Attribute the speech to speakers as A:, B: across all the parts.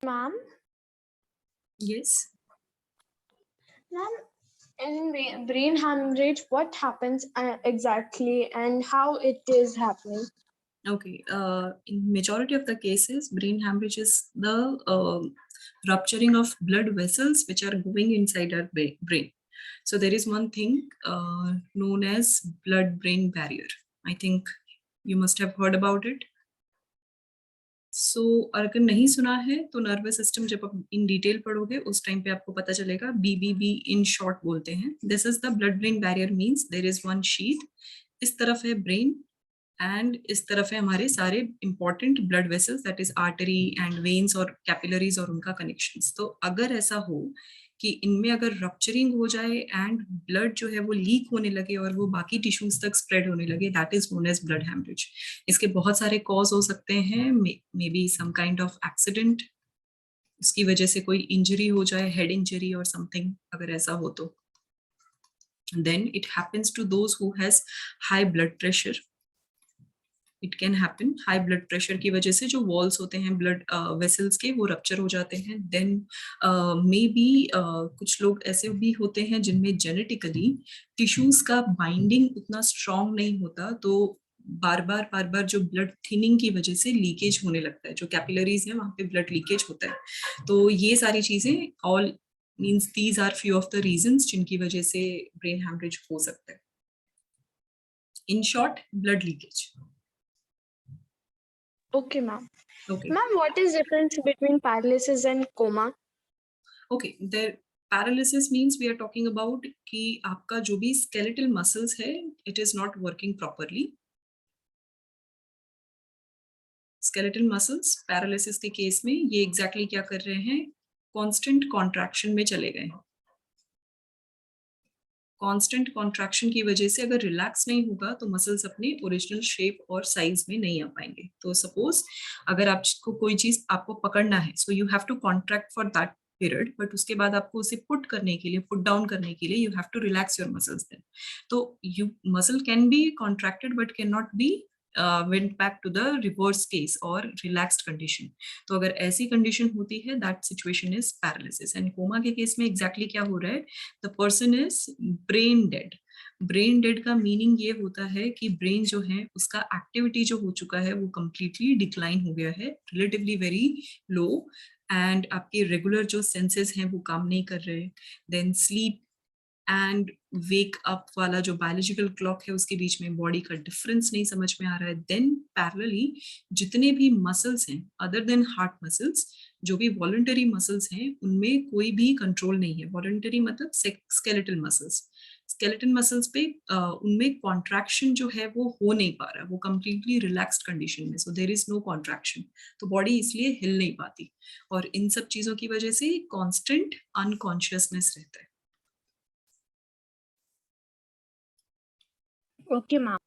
A: Ma'am,
B: Yes.
A: ma'am, in brain hemorrhage, what happens exactly and how it is happening?
B: Okay. In majority of the cases, brain hemorrhage is the rupturing of blood vessels which are going inside our brain. So there is one thing known as blood-brain barrier. I think you must have heard about it. सो अगर नहीं सुना है तो nervous system जब आप in detail पढ़ोगे उस time पे आपको पता चलेगा. बीबीबी इन शॉर्ट बोलते हैं. This is the blood brain barrier means there is one sheath. इस तरफ है ब्रेन एंड इस तरफ है हमारे सारे important blood vessels that is artery and veins और कैपिलरीज और उनका कनेक्शंस. तो अगर ऐसा हो कि इनमें अगर रप्चरिंग हो जाए एंड ब्लड जो है वो लीक होने लगे और वो बाकी टिश्यूज तक स्प्रेड होने लगे, that is known as blood hemorrhage. इसके बहुत सारे कॉज हो सकते हैं. Maybe some kind of accident, उसकी वजह से कोई इंजरी हो जाए, हेड इंजरी और समथिंग, अगर ऐसा हो तो. Then it happens to those who has high blood pressure. It can happen. High blood pressure की वजह से जो वॉल्स होते हैं ब्लड वेसल्स के वो रप्चर हो जाते हैं. देन मे बी कुछ लोग ऐसे भी होते हैं जिनमें जेनेटिकली टिश्यूज का बाइंडिंग उतना स्ट्रांग नहीं होता, तो बार बार जो ब्लड थिनिंग की वजह से लीकेज होने लगता है. जो कैपिलरीज है वहां पे ब्लड लीकेज होता है. तो ये सारी चीजें all means these are few of the reasons जिनकी वजह से ब्रेन हैमरेज हो सकता है. In short, blood leakage.
A: Okay, ma'am.
B: Okay.
A: Ma'am, what is difference between paralysis and coma?
B: Okay. There paralysis means we are talking about कि आपका जो भी स्केलेटल मसल्स है it is not working properly. Skeletal muscles paralysis के case में ये exactly क्या कर रहे हैं, कांस्टेंट कॉन्ट्रैक्शन में चले गए हैं. कांस्टेंट कॉन्ट्रैक्शन की वजह से अगर रिलैक्स नहीं होगा तो मसल्स अपने ओरिजिनल शेप और साइज में नहीं आ पाएंगे. तो सपोज अगर आपको कोई चीज आपको पकड़ना है, so you have to contract for that period, but उसके बाद आपको उसे पुट करने के लिए, पुट डाउन करने के लिए you have to relax your muscles. Then तो you muscle can be contracted but can not be went back to the reverse case or relaxed condition. तो अगर ऐसी कंडीशन होती है that situation is paralysis. and coma के case में exactly क्या हो रहा है, the person is brain dead. Brain dead का मीनिंग ये होता है कि ब्रेन जो है उसका एक्टिविटी जो हो चुका है वो कंप्लीटली डिक्लाइन हो गया है, रिलेटिवली वेरी लो, एंड आपके रेगुलर जो सेंसेस हैं वो काम नहीं कर रहे. Then sleep and wake up वाला जो बायोलॉजिकल क्लॉक है उसके बीच में बॉडी का डिफरेंस नहीं समझ में आ रहा है. देन पैरेलली जितने भी मसल्स हैं अदर देन हार्ट मसल्स, जो भी वॉलंटरी मसल्स हैं उनमें कोई भी कंट्रोल नहीं है. वॉलंटरी मतलब स्केलेटल मसल्स. स्केलेटन मसल्स पे उनमें कॉन्ट्रैक्शन जो है वो हो नहीं पा रहा, वो कंप्लीटली रिलैक्स्ड कंडीशन में. सो देर इज नो कॉन्ट्रैक्शन, तो बॉडी इसलिए हिल नहीं पाती. और इन सब चीजों की वजह से कॉन्स्टेंट अनकॉन्शियसनेस रहता है.
A: Okay, ma'am.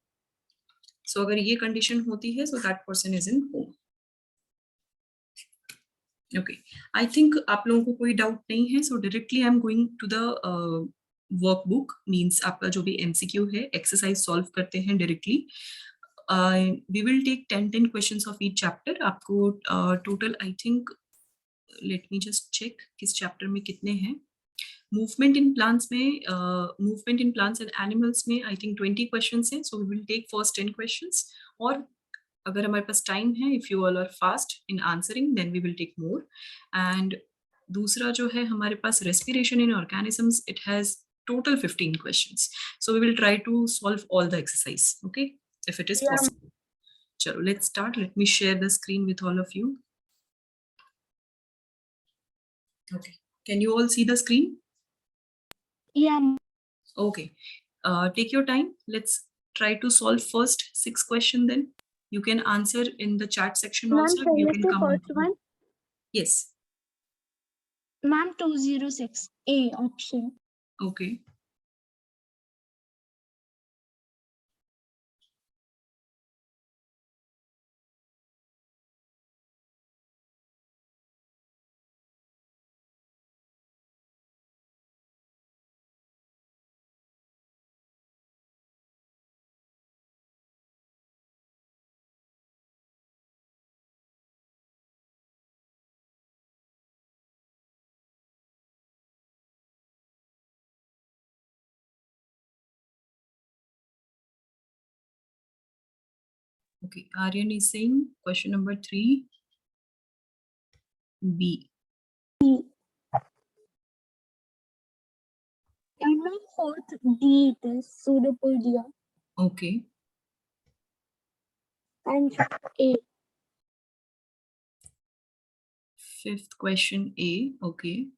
B: सो अगर ये कंडीशन होती है so that person is in coma. Okay. I think आप लोगों को कोई डाउट नहीं है. So directly I am going to the workbook. Means आपका जो भी एमसीक्यू है एक्सरसाइज सॉल्व करते हैं directly. We will take 10 questions of each chapter. आपको total I think, let me just check किस चैप्टर में कितने हैं. मूवमेंट इन प्लांट्स में, movement in plants and animals में आई थिंक 20 क्वेश्चंस हैं. So we will take first 10 questions. और अगर हमारे पास टाइम है, if you all are fast in answering then we will take more. And दूसरा जो है हमारे पास respiration in organisms, it has total 15 questions. So we will try to solve all the exercise, okay, if it is
A: Yeah.
B: possible. Chalo, let's start. Let me share the screen with all of you. Okay, can you all see the screen?
A: Yeah.
B: Okay. Take your time. Let's try to solve first 6 questions. Then you can answer in the chat section
A: Ma'am,
B: also.
A: can
B: You
A: you
B: can
A: say
B: come.
A: first one?
B: Yes.
A: Ma'am, 206. A option.
B: Okay. Okay, Aryan is saying question number 3, B.
A: And my fourth D, it is pseudopodia.
B: Okay.
A: And A.
B: 5th question, A. Okay.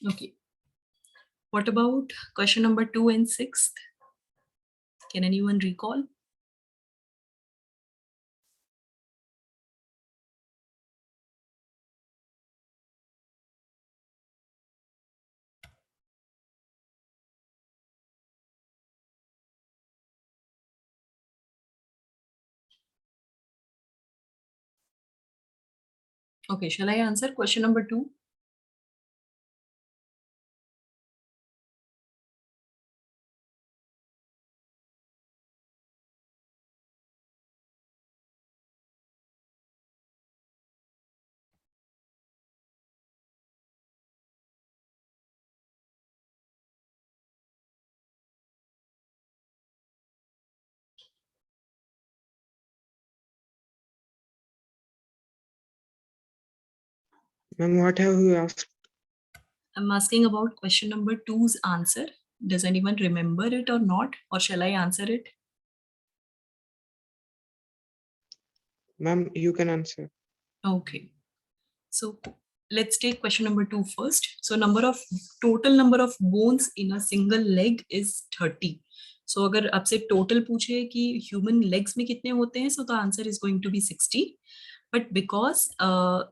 B: Okay. What about question number 2 and 6th? Can anyone recall? Okay, shall I answer question number 2?
C: Ma'am, what have you asked?
B: I'm asking about question number 2's answer. Does anyone remember it or not? Or shall I answer it?
C: Ma'am, you can answer.
B: Okay. So let's take question number 2 first. So total number of bones in a single leg is 30. So अगर आपसे total पूछे कि human legs में कितने होते हैं, so the answer is going to be 60. But because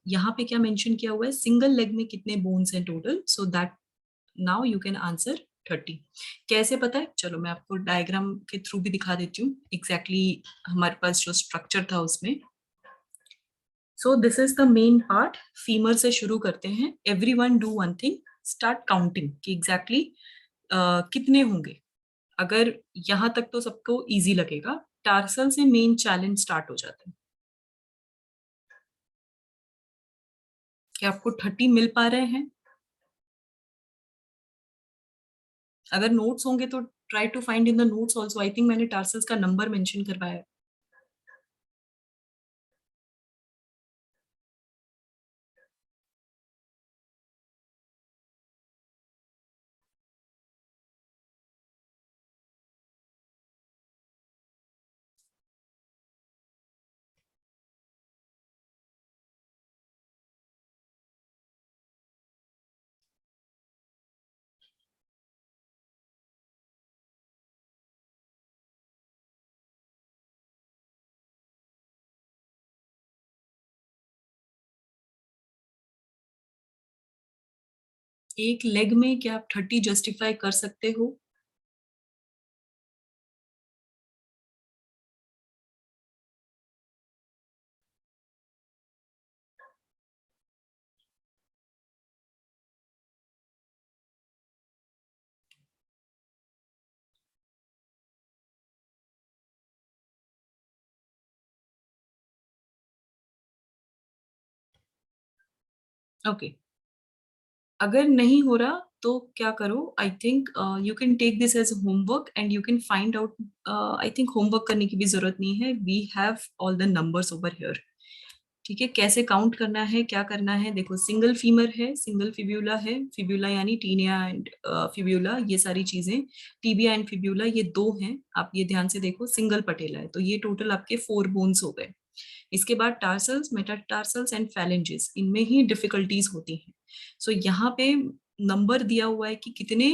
B: यहाँ पे क्या mention किया हुआ है, single leg में कितने bones हैं total, so that now you can answer 30. कैसे पता है? चलो मैं आपको डायग्राम के थ्रू भी दिखा देती हूँ. Exactly हमारे पास जो structure था उसमें. सो this is the main part. Femur से शुरू करते हैं. Everyone do one thing, start counting कि एग्जैक्टली कितने होंगे. अगर यहां तक तो सबको इजी लगेगा. टार्सल से मेन चैलेंज स्टार्ट हो जाता है. क्या आपको 30 मिल पा रहे हैं? अगर नोट्स होंगे तो try to find in the notes also. I think मैंने टार्सल्स का नंबर मेंशन करवाया है. एक लेग में क्या आप 30 जस्टिफाई कर सकते हो? ओके. अगर नहीं हो रहा तो क्या करो, I think you can take this as homework and you can find out, I think homework करने की भी जरूरत नहीं है, we have all the numbers over here. ठीक है, कैसे काउंट करना है, क्या करना है, देखो सिंगल फीमर है, सिंगल फिब्यूला है, फिब्यूला यानी टीनिया एंड फिब्यूला, ये सारी चीजें, टीबिया एंड फिब्यूला ये दो हैं, आप ये ध्यान से देखो, सिंगल पटेला है, तो ये टोटल आपके 4 बोन्स हो गए। इसके बाद टार्सल्स, मेटाटार्सल्स एंड फैलेंजेस, इनमें ही डिफिकल्टीज होती हैं। सो यहाँ पे नंबर दिया हुआ है कि कितने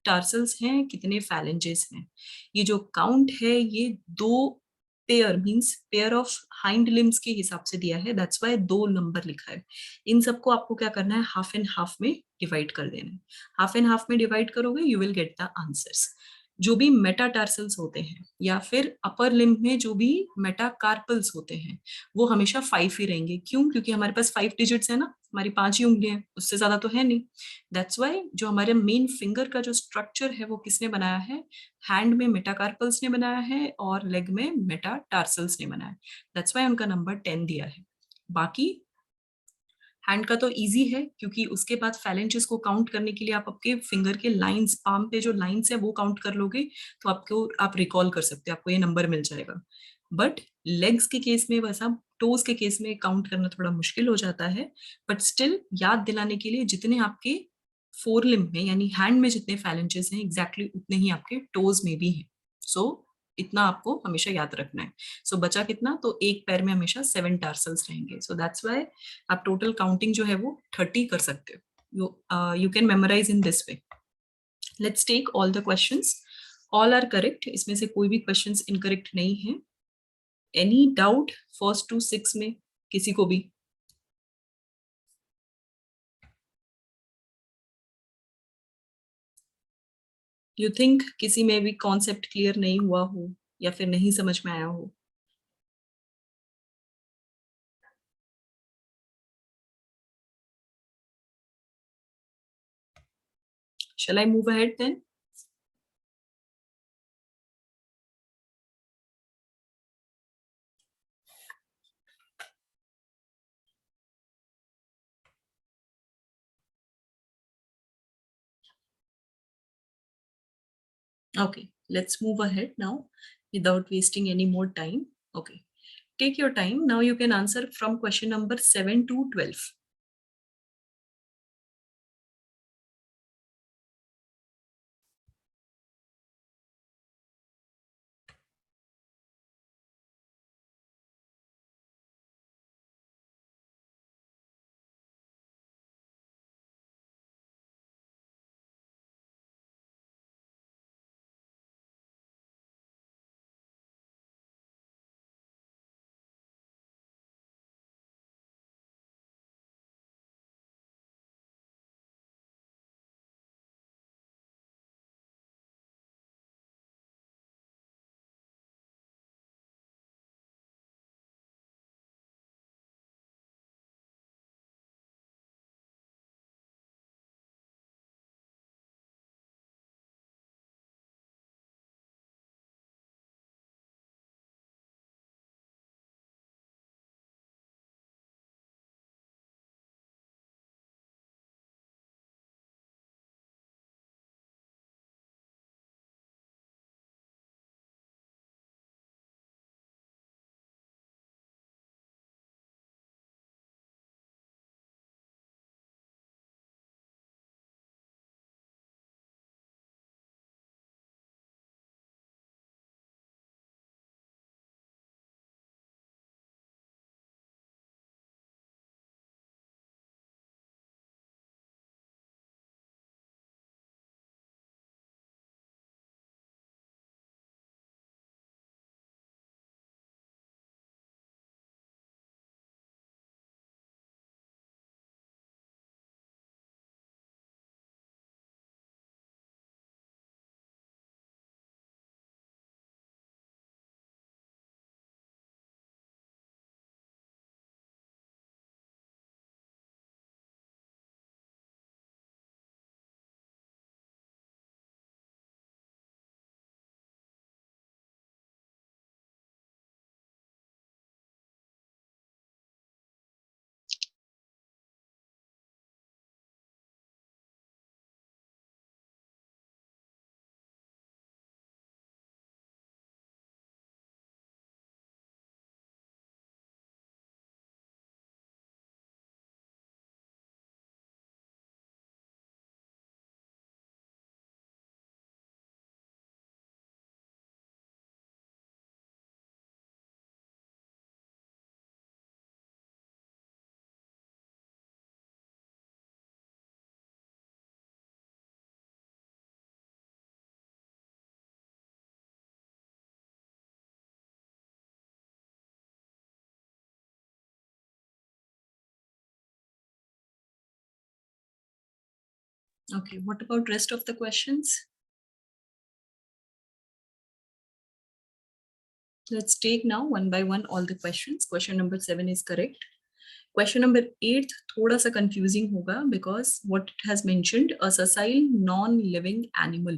B: टार्सल्स हैं, कितने फैलेंजेस हैं। ये जो काउंट है ये 2 pair means pair of hind limbs के हिसाब से दिया है, दैट्स वाई 2 नंबर लिखा है। इन सबको आपको क्या करना है, हाफ एंड हाफ में डिवाइड कर देना है। हाफ एंड हाफ में डिवाइड करोगे you will get the answers. जो भी मेटाटार्सल्स होते हैं या फिर अपर लिम्ब में जो भी मेटाकार्पल्स होते हैं वो हमेशा 5 ही रहेंगे। क्यों? क्योंकि हमारे पास 5 डिजिट्स है ना, हमारी 5 ही उंगलियां हैं, उससे ज्यादा तो है नहीं। दैट्स वाई जो हमारे मेन फिंगर का जो स्ट्रक्चर है वो किसने बनाया है, हैंड में मेटाकार्पल्स ने बनाया है और लेग में मेटाटार्सल्स ने बनाया है। दैट्स वाई उनका नंबर 10 दिया है। बाकी हैंड का तो इजी है क्योंकि उसके बाद फैलेंजेस को काउंट करने के लिए आप आपके फिंगर के लाइंस, पाम पे जो लाइंस है वो काउंट कर लोगे तो आपको आप रिकॉल कर सकते हो, आपको ये नंबर मिल जाएगा। बट लेग्स के केस में, वैसा टोज के केस में काउंट करना थोड़ा मुश्किल हो जाता है। बट स्टिल याद दिलाने के लिए जितने आपके 4 लिम्ब में यानी हैंड में जितने फैलेंजेस हैं एग्जैक्टली उतने ही आपके टोज में भी हैं। सो इतना आपको हमेशा याद रखना है। सो बचा कितना, तो एक पैर में हमेशा 7 टार्सल्स रहेंगे। सो दैट्स वाई आप टोटल काउंटिंग जो है वो 30 कर सकते हो। You can memorize in this way. Let's take all the questions, all are correct, इसमें से कोई भी क्वेश्चंस इनकरेक्ट नहीं है। एनी डाउट फर्स्ट टू 6 में किसी को भी? यू थिंक किसी में भी कॉन्सेप्ट क्लियर नहीं हुआ हो या फिर नहीं समझ में आया हो? Shall I move ahead then? Okay, let's move ahead now without wasting any more time. Okay, take your time. Now you can answer from question number 7 to 12. Okay, what about rest of the questions? Let's take now one by one all the questions. Question number 7 is correct. Question number 8 थोड़ा सा confusing होगा because what it has mentioned a sessile non-living animal.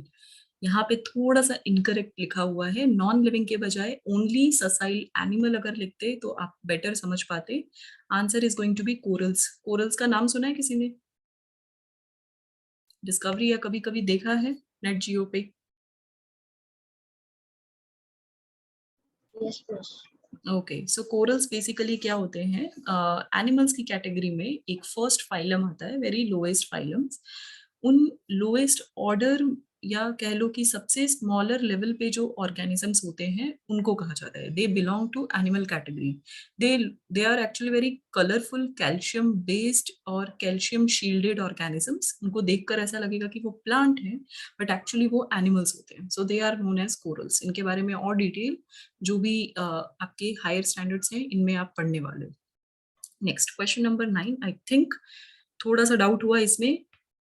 B: यहाँ पे थोड़ा सा incorrect लिखा हुआ है, non-living के बजाय only sessile animal अगर लिखते तो आप better समझ पाते. Answer is going to be corals. Corals का नाम सुना है किसी ने? Discovery या कभी कभी देखा है Net Geo पे?
A: Yes, yes.
B: Okay so corals basically क्या होते हैं एनिमल्स की कैटेगरी में एक फर्स्ट फाइलम आता है वेरी लोएस्ट फाइलम्स उन लोएस्ट ऑर्डर या कह लो कि सबसे स्मॉलर लेवल पे जो ऑर्गेनिजम्स होते हैं उनको कहा जाता है they belong to animal category they are actually very colourful calcium based और कैल्शियम शील्डेड ऑर्गेनिजम्स उनको देखकर ऐसा लगेगा कि वो प्लांट है बट एक्चुअली वो एनिमल्स होते हैं so they are known as corals इनके बारे में और डिटेल जो भी आपके हायर स्टैंडर्ड्स हैं इनमें आप पढ़ने वाले हो next question number 9 I think थोड़ा सा डाउट हुआ इसमें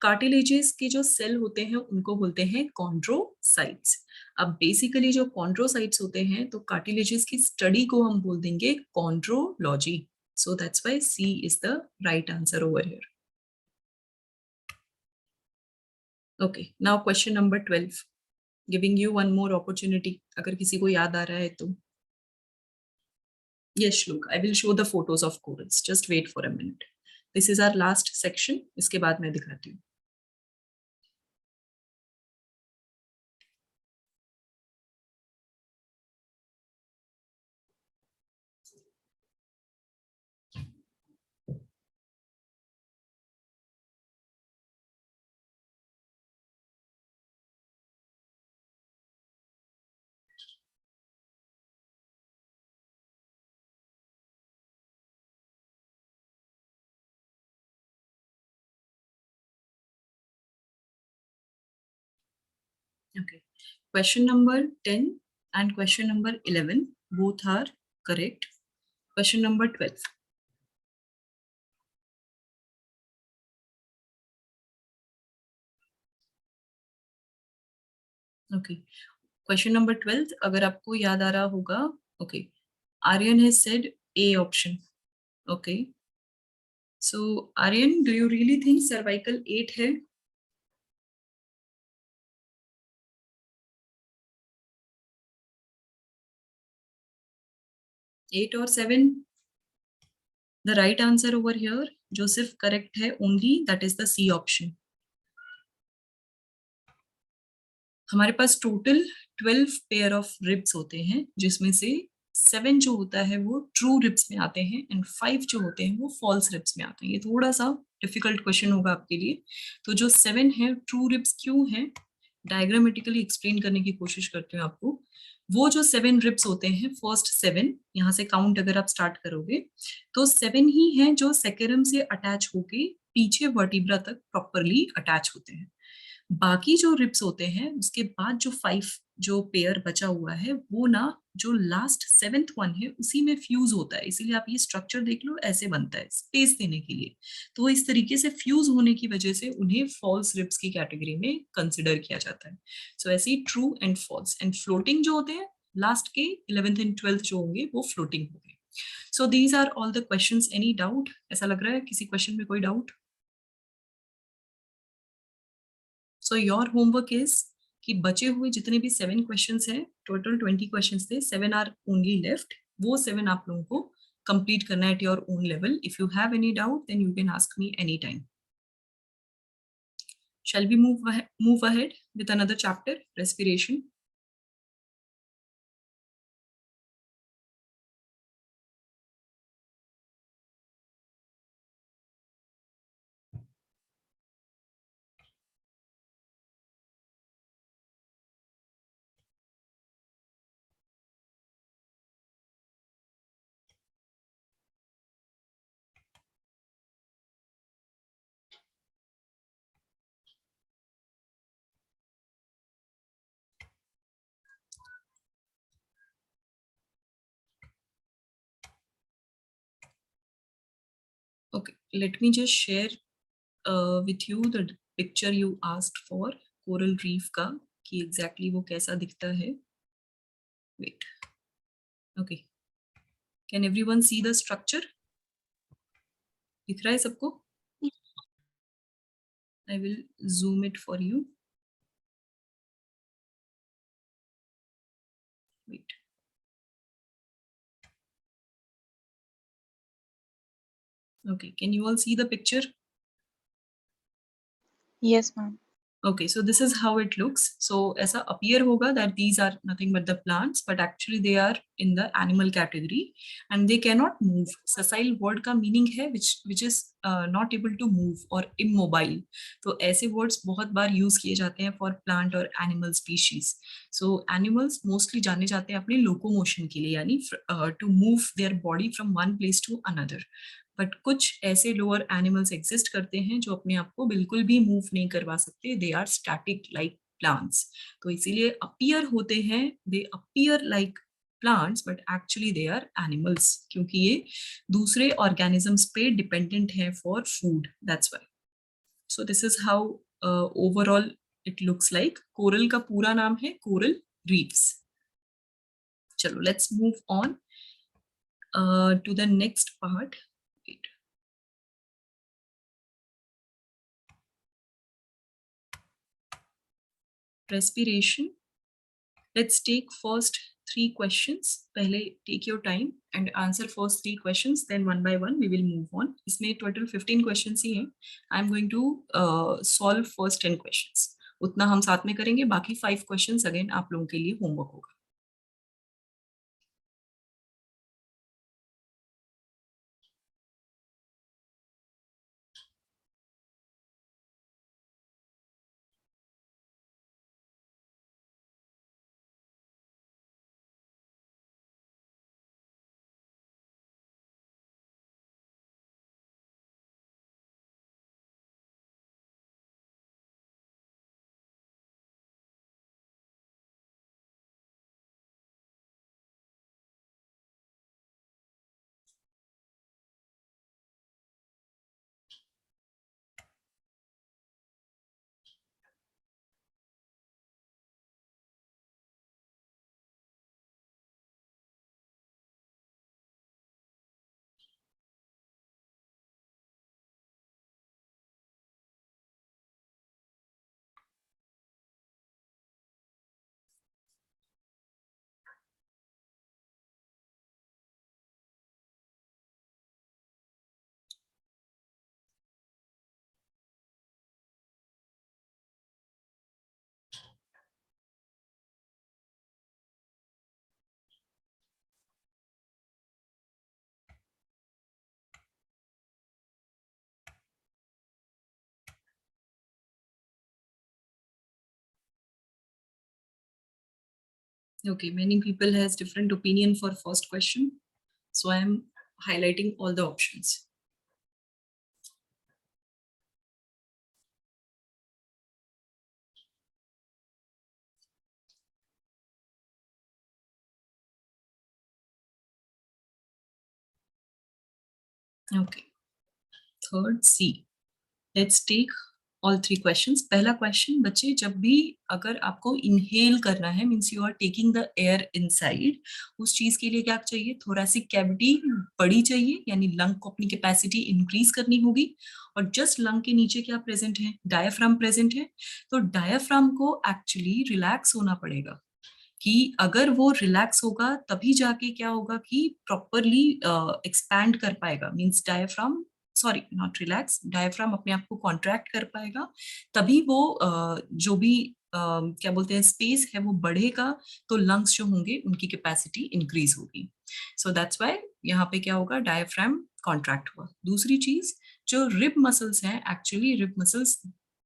B: कार्टिलेजेस के जो सेल होते हैं उनको बोलते हैं कॉन्ड्रोसाइट्स अब बेसिकली जो कॉन्ड्रोसाइट्स होते हैं तो कार्टिलेजेस की स्टडी को हम बोल देंगे chondrology so that's why C is the right answer over here okay now question number 12 giving you one more opportunity अगर किसी को याद आ रहा है तो Yes, Shlok, I will show the photos of corals. Just wait for a minute. This is our last section. इसके बाद मैं दिखाती हूँ. Okay. Question number 10 and question number 11 both are correct. Question number 12. Okay. Question number 12 अगर आपको याद आ रहा होगा okay. Aryan has said A option. Okay. So Aryan, do you really think cervical 8 है? 8 और 7 the right answer over here जो सिर्फ correct है only that is the C option. हमारे पास टोटल 12 पेयर ऑफ रिब्स होते हैं जिसमें से 7 जो होता है वो ट्रू रिब्स में आते हैं एंड 5 जो होते हैं वो फॉल्स रिब्स में आते हैं ये थोड़ा सा डिफिकल्ट क्वेश्चन होगा आपके लिए तो जो 7 है ट्रू रिब्स क्यों है डायग्रामेटिकली एक्सप्लेन करने की कोशिश करती हूँ आपको वो जो 7 रिब्स होते हैं फर्स्ट 7 यहाँ से काउंट अगर आप स्टार्ट करोगे तो 7 ही है जो सेकेरम से अटैच होके पीछे वर्टिब्रा तक प्रॉपरली अटैच होते हैं बाकी जो रिब्स होते हैं उसके बाद जो 5 जो पेयर बचा हुआ है वो ना जो लास्ट 7th वन है उसी में फ्यूज होता है इसीलिए आप ये स्ट्रक्चर देख लो ऐसे बनता है स्पेस देने के लिए तो इस तरीके से फ्यूज होने की वजह से उन्हें फॉल्स रिब्स की कैटेगरी में कंसिडर किया जाता है सो ऐसे ही true and false and floating जो होते हैं लास्ट के 11th एंड 12th जो होंगे वो फ्लोटिंग होंगे so these are all the questions any doubt ऐसा लग रहा है किसी क्वेश्चन में कोई doubt so your homework is कि बचे हुए जितने भी 7 क्वेश्चंस हैं टोटल 20 क्वेश्चंस थे 7 आर ओनली लेफ्ट वो 7 आप लोगों को कंप्लीट करना है at your own level if you have any doubt then you can ask me any time shall we move ahead with another chapter respiration okay let me just share with you the picture you asked for coral reef का कि exactly वो कैसा दिखता है. Wait. Okay, can everyone see the structure? दिख रहा है सबको? I will zoom it for you. Wait. Okay, can you all see the picture?
D: Yes, ma'am.
B: Okay, so this is how it looks. So ऐसा appear होगा that these are nothing but the plants, but actually they are in the animal category and they cannot move. Sessile word का meaning है which is not able to move or immobile. तो ऐसे words बहुत बार use किए जाते हैं for plant और animal species. So animals mostly जाने जाते हैं अपने locomotion के लिए, यानी to move their body from one place to another. But कुछ ऐसे लोअर एनिमल्स एग्जिस्ट करते हैं जो अपने आप को बिल्कुल भी मूव नहीं करवा सकते. They are static like plants. तो इसीलिए अपीयर होते हैं, they appear like plants but actually they are animals, क्योंकि ये दूसरे ऑर्गेनिजम्स पे डिपेंडेंट है for food. That's why. So this is how overall it looks like. Coral का पूरा नाम है कोरल रीफ्स. चलो let's move on to the next part. Respiration. Let's take first 3 questions. पहले take your time and answer first 3 questions. Then one by one we will move on. इसमें total 15 questions ही हैं. I'm going to solve first 10 questions. उतना हम साथ में करेंगे. बाकी 5 questions again आप लोगों के लिए homework होगा. Okay, many people has different opinion for first question. So I am highlighting all the options. Okay. Third C. Let's take all 3 questions. पहला क्वेश्चन बच्चे, जब भी अगर आपको इनहेल करना है means you are taking the air inside, उस चीज के लिए क्या चाहिए? थोरैसिक कैविटी बड़ी चाहिए, यानी लंग को अपनी कैपेसिटी इंक्रीज करनी होगी. और जस्ट लंग के नीचे क्या प्रेजेंट है? डायाफ्राम प्रेजेंट है. तो डायाफ्राम को एक्चुअली रिलैक्स होना पड़ेगा, कि अगर वो रिलैक्स होगा तभी जाके क्या होगा कि प्रॉपरली एक्सपैंड कर पाएगा. Means diaphragm, sorry not relax, diaphragm अपने आप को कॉन्ट्रैक्ट कर पाएगा, तभी वो जो भी क्या बोलते हैं स्पेस है वो बढ़ेगा, तो लंग्स जो होंगे उनकी कैपेसिटी इंक्रीज होगी. सो दैट्स व्हाई यहाँ पे क्या होगा? डायाफ्राम कॉन्ट्रैक्ट हुआ. दूसरी चीज, जो रिब मसल्स हैं, एक्चुअली रिब मसल्स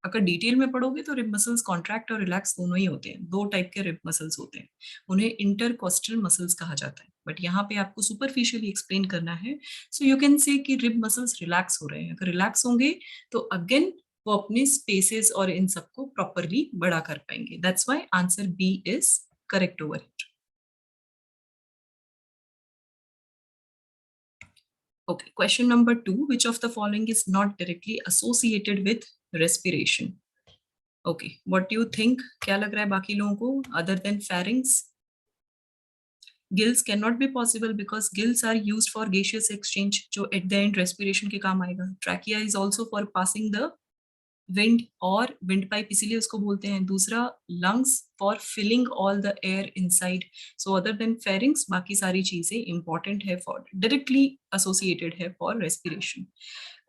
B: अगर डिटेल में पढ़ोगे तो रिब मसल्स कॉन्ट्रैक्ट और रिलैक्स दोनों ही होते हैं. 2 टाइप के रिब मसल्स होते हैं, उन्हें इंटरकोस्टल मसल्स कहा जाता है. बट यहाँ पे आपको सुपरफिशियली एक्सप्लेन करना है. सो यू कैन से कि रिब मसल्स रिलैक्स हो रहे हैं. अगर रिलैक्स होंगे तो अगेन वो अपने स्पेसेस और इन सबको प्रॉपरली बड़ा कर पाएंगे. That's why answer B is correct over it. Okay, question number 2. Which of the following is not directly associated with respiration. Okay, what do you think? क्या लग रहा है बाकी लोगों को? Other than pharynx, gills cannot be possible because gills are used for gaseous exchange, जो at the end respiration के काम आएगा. Trachea is also for passing the wind और windpipe इसीलिए उसको बोलते हैं. दूसरा lungs for filling all the air inside. So other than pharynx, बाकी सारी चीजें important है for directly associated है for respiration.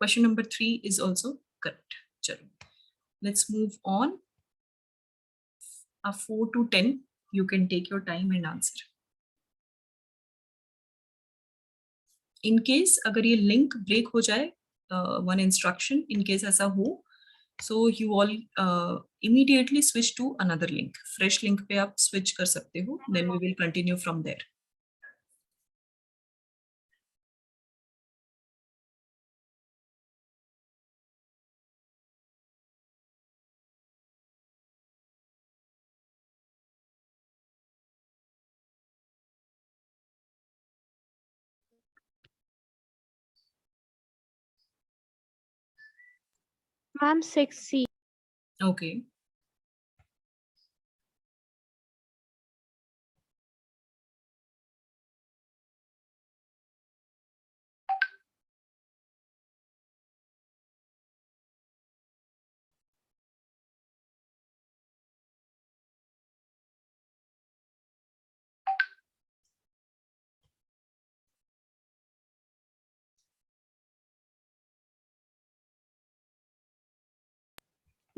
B: Question number 3 is also correct. चलो, let's move on. 4 to 10, you can take your time and answer. In case अगर ये link break हो जाए, one instruction, in case ऐसा हो, so you all immediately switch to another link. Fresh link पे आप switch कर सकते हो. Then we will continue from there.
A: Ma'am, 6C.
B: Okay.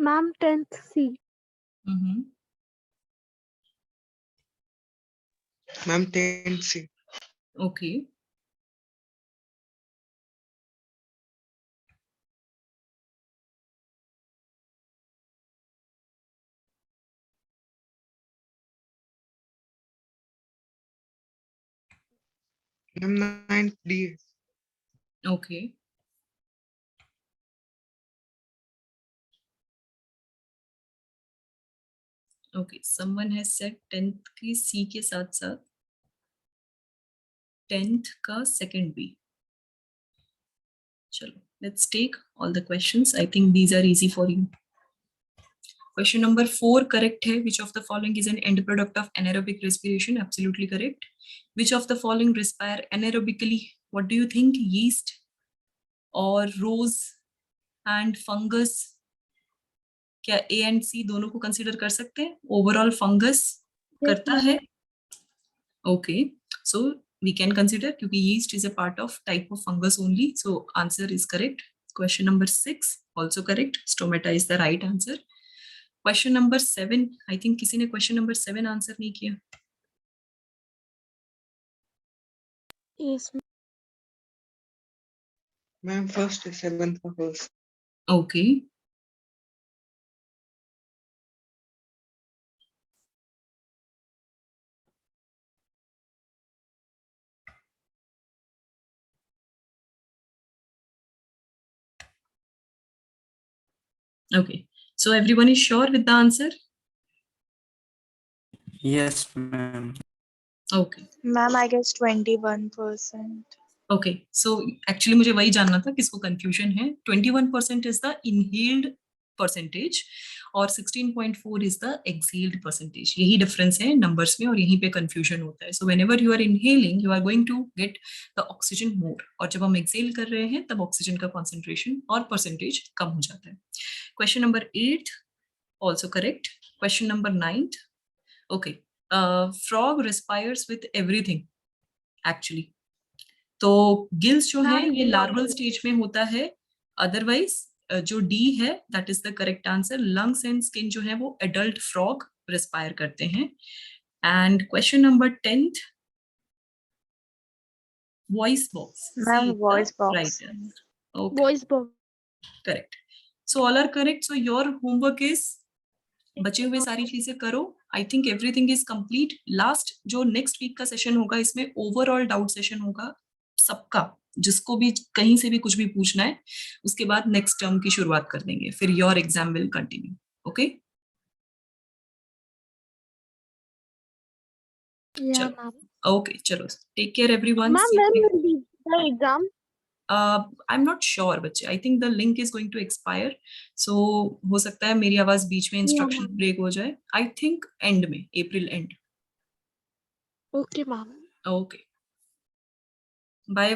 A: Ma'am, 10th C.
B: Mm-hmm.
C: Ma'am, 10C.
B: Okay.
C: Ma'am, 9D.
B: Okay. Okay. Someone has said 10th की C के साथ साथ 10th का second B. चलो, let's take all the questions. I think these are easy for you. Question number 4 correct है. Which of the following is an end product of anaerobic respiration? Absolutely correct. Which of the following respire anaerobically? What do you think? Yeast or rose and fungus? क्या A and C दोनों को consider कर सकते हैं? Overall fungus करता है? Okay, so we can consider क्योंकि yeast is a part of type of fungus only. So answer is correct. Question number 6 also correct. Stomata is the right answer. Question number 7, I think किसी ने question number 7 answer नहीं किया.
A: Yes.
C: Ma'am, first 7th का first.
B: Okay. Okay. So everyone is sure with the answer?
D: Yes, ma'am.
B: Okay.
E: Ma'am, I guess 21%.
B: Okay. So actually मुझे वही जानना था किसको confusion है. 21% is the inhaled percentage और 16.4 is the exhaled percentage. यही difference है numbers में और यहीं पे confusion होता है. So whenever you are inhaling, you are going to get the oxygen more. और जब हम exhale कर रहे हैं तब oxygen का concentration और percentage कम हो जाता है. Question number 8 also correct. Question number 9. Okay. Frog respires with everything actually. तो गिल्स जो है ये लार्वल स्टेज में होता है. अदरवाइज जो डी है that is the correct answer. Lungs and skin जो है वो एडल्ट फ्रॉग रिस्पायर करते हैं. And question number 10th, voice box.
E: Ma'am, voice box.
B: Right answer. Okay,
A: Voice box.
B: Correct. So all are correct. So your homework is बचे हुए सारी चीजें करो. I think everything is complete. Last जो next week का session होगा इसमें overall doubt session होगा सबका. जिसको भी कहीं से भी कुछ भी पूछना है उसके बाद नेक्स्ट टर्म की शुरुआत कर देंगे. फिर your exam will continue. Okay,
A: Yeah,
B: चलो.
A: ma'am.
B: ओके, चलो. Take care everyone.
A: Ma'am, when will be the exam?
B: I'm not sure बच्चे. I think the link is going to expire. So हो सकता है मेरी आवाज बीच में instruction
A: ma'am.
B: break हो जाए. I think end में, April end.
A: Okay, ma'am.
B: Okay. Bye.